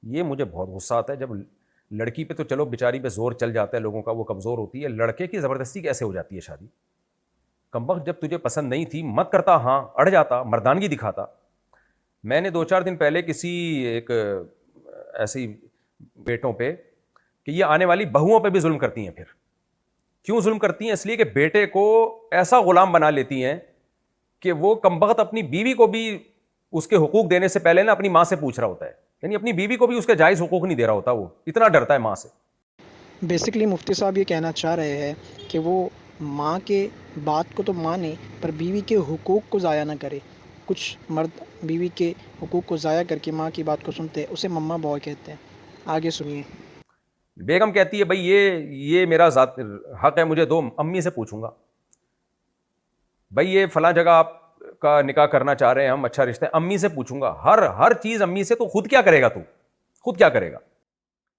یہ مجھے بہت غصہ آتا ہے جب لڑکی پہ تو چلو بیچاری پہ زور چل جاتا ہے لوگوں کا, وہ کمزور ہوتی ہے, لڑکے کی زبردستی کیسے ہو جاتی ہے شادی؟ کمبخت جب تجھے پسند نہیں تھی مت کرتا, ہاں اڑ جاتا, مردانگی دکھاتا. میں نے 2-4 دن پہلے کسی ایک ایسی بیٹوں پہ کہ یہ آنے والی بہوؤں پہ بھی ظلم کرتی ہیں. پھر کیوں ظلم کرتی ہیں؟ اس لیے کہ بیٹے کو ایسا غلام بنا لیتی ہیں کہ وہ کمبخت اپنی بیوی کو بھی اس کے حقوق دینے سے پہلے نا اپنی ماں سے پوچھ رہا ہوتا ہے, یعنی اپنی بیوی کو بھی اس کے جائز حقوق نہیں دے رہا ہوتا, وہ اتنا ڈرتا ہے ماں سے. بیسکلی مفتی صاحب یہ کہنا چاہ رہے ہیں کہ وہ ماں کے بات کو تو مانے پر بیوی کے حقوق کو ضائع نہ کرے. کچھ مرد بیوی کے حقوق کو ضائع کر کے ماں کی بات کو سنتے ہیں, اسے مما بوائے کہتے ہیں. آگے سنیے. بیگم کہتی ہے بھائی یہ میرا ذات حق ہے, مجھے دو, امی سے پوچھوں گا. بھائی یہ فلاں جگہ آپ کا نکاح کرنا چاہ رہے ہیں ہم, اچھا رشتہ ہے, امی سے پوچھوں گا. ہر چیز امی سے. تو خود کیا کرے گا تو, خود کیا کرے گا؟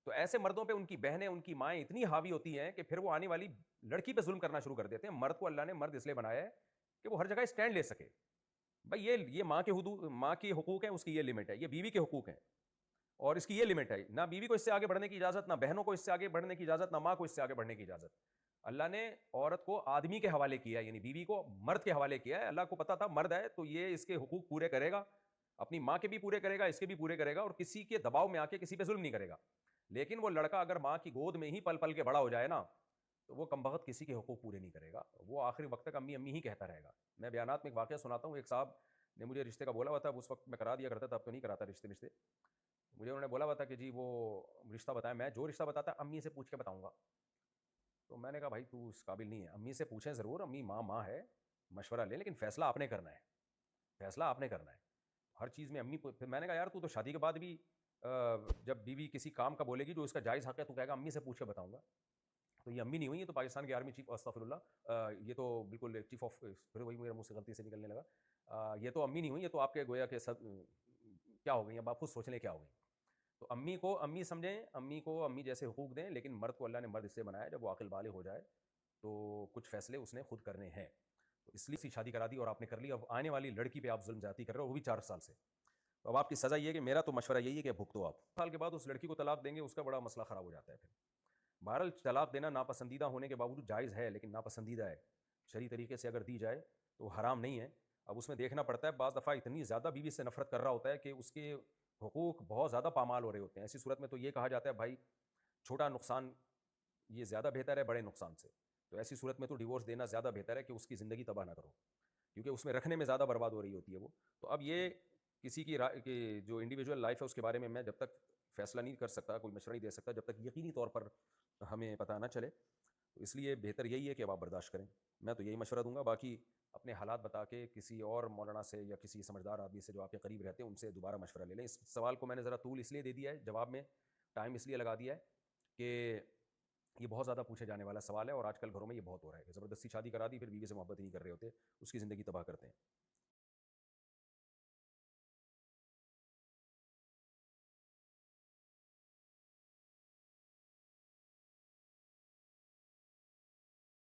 تو ایسے مردوں پہ ان کی بہنیں, ان کی مائیں اتنی حاوی ہوتی ہیں کہ پھر وہ آنے والی لڑکی پہ ظلم کرنا شروع کر دیتے ہیں. مرد کو اللہ نے مرد اس لیے بنایا ہے کہ وہ ہر جگہ اسٹینڈ لے سکے. بھائی یہ ماں کے حدود, ماں کے حقوق ہیں, اس کی یہ لمٹ ہے. یہ بیوی کے حقوق ہیں اور اس کی یہ لمٹ ہے. نہ بیوی کو اس سے آگے بڑھنے کی اجازت, نہ بہنوں کو اس سے آگے بڑھنے کی اجازت, نہ ماں کو اس سے آگے بڑھنے کی اجازت. اللہ نے عورت کو آدمی کے حوالے کیا ہے, یعنی بیوی کو مرد کے حوالے کیا ہے. اللہ کو پتا تھا مرد ہے تو یہ اس کے حقوق پورے کرے گا, اپنی ماں کے بھی پورے کرے گا, اس کے بھی پورے کرے گا, اور کسی کے دباؤ میں آ کے کسی پہ ظلم نہیں کرے گا. لیکن وہ لڑکا اگر ماں کی گود میں ہی پل پل کے بڑا ہو جائے نا, تو وہ کمبخت کسی کے حقوق پورے نہیں کرے گا, وہ آخری وقت تک امی امی ہی کہتا رہے گا. میں بیانات میں ایک واقعہ سناتا ہوں. ایک صاحب نے مجھے رشتے کا بولا ہوا تھا, اس وقت میں کرا دیا کرتا تھا, اب تو نہیں کراتا رشتے. مجھے انہوں نے بولا ہوا تھا کہ جی وہ رشتہ بتایا, میں جو رشتہ بتاتا امی سے پوچھ کے بتاؤں گا. تو میں نے کہا بھائی تو اس قابل نہیں ہے, امی سے پوچھیں ضرور, امی ماں ہے, مشورہ لیں, لیکن فیصلہ آپ نے کرنا ہے, فیصلہ آپ نے کرنا ہے ہر چیز میں. امی پھر میں نے کہا یار تو شادی کے بعد بھی جب بیوی کسی کام کا بولے گی جو اس کا جائز حق ہے تو کہے گا امی سے پوچھ کے بتاؤں گا. تو یہ امی نہیں ہوئی, یہ تو پاکستان کی آرمی چیف, استغفر اللہ, یہ تو بالکل چیف آف, پھر وہی میرے منہ سے غلطی سے نکلنے لگا, یہ تو امی نہیں ہوئی, یہ تو آپ کے گویا کہ کیا ہو گئی, اب آپ خود سوچ لیں کیا ہو گئی. تو امی کو امی سمجھیں, امی کو امی جیسے حقوق دیں, لیکن مرد کو اللہ نے مرد اس سے بنایا جب وہ عاقل بالغ ہو جائے تو کچھ فیصلے اس نے خود کرنے ہیں. تو اس لیے شادی کرا دی اور آپ نے کر لی, اب آنے والی لڑکی پہ آپ ظلم زیادتی کر رہے ہو, وہ بھی 4 سال سے. تو اب آپ کی سزا یہ ہے کہ میرا تو مشورہ یہی ہے کہ بھگتو آپ. سال کے بعد اس لڑکی کو طلاق دیں گے, اس کا بڑا مسئلہ خراب ہو جاتا ہے. پھر بہرحال طلاق دینا ناپسندیدہ ہونے کے باوجود جائز ہے, لیکن ناپسندیدہ ہے. شرعی طریقے سے اگر دی جائے تو حرام نہیں ہے. اب اس میں دیکھنا پڑتا ہے, بعض دفعہ اتنی زیادہ بیوی سے نفرت کر رہا ہوتا ہے کہ اس کے حقوق بہت زیادہ پامال ہو رہے ہوتے ہیں. ایسی صورت میں تو یہ کہا جاتا ہے بھائی چھوٹا نقصان یہ زیادہ بہتر ہے بڑے نقصان سے. تو ایسی صورت میں تو ڈیورس دینا زیادہ بہتر ہے کہ اس کی زندگی تباہ نہ کرو, کیونکہ اس میں رکھنے میں زیادہ برباد ہو رہی ہوتی ہے وہ. تو اب یہ کسی کی کہ جو انڈیویجول لائف ہے اس کے بارے میں جب تک فیصلہ نہیں کر سکتا, کوئی مشورہ نہیں دے سکتا, جب تک یقینی طور پر ہمیں پتہ نہ چلے. تو اس لیے بہتر یہی ہے کہ اب آپ برداشت کریں. میں تو یہی مشورہ دوں گا. باقی اپنے حالات بتا کے کسی اور مولانا سے یا کسی سمجھدار آدمی سے جو آپ کے قریب رہتے ہیں ان سے دوبارہ مشورہ لے لیں. اس سوال کو میں نے ذرا طول اس لیے دے دیا ہے جواب میں, ٹائم اس لیے لگا دیا ہے کہ یہ بہت زیادہ پوچھے جانے والا سوال ہے, اور آج کل گھروں میں یہ بہت ہو رہا ہے کہ زبردستی شادی کرا دی, پھر بیوی سے محبت ہی نہیں کر رہے ہوتے, اس کی زندگی تباہ کرتے ہیں.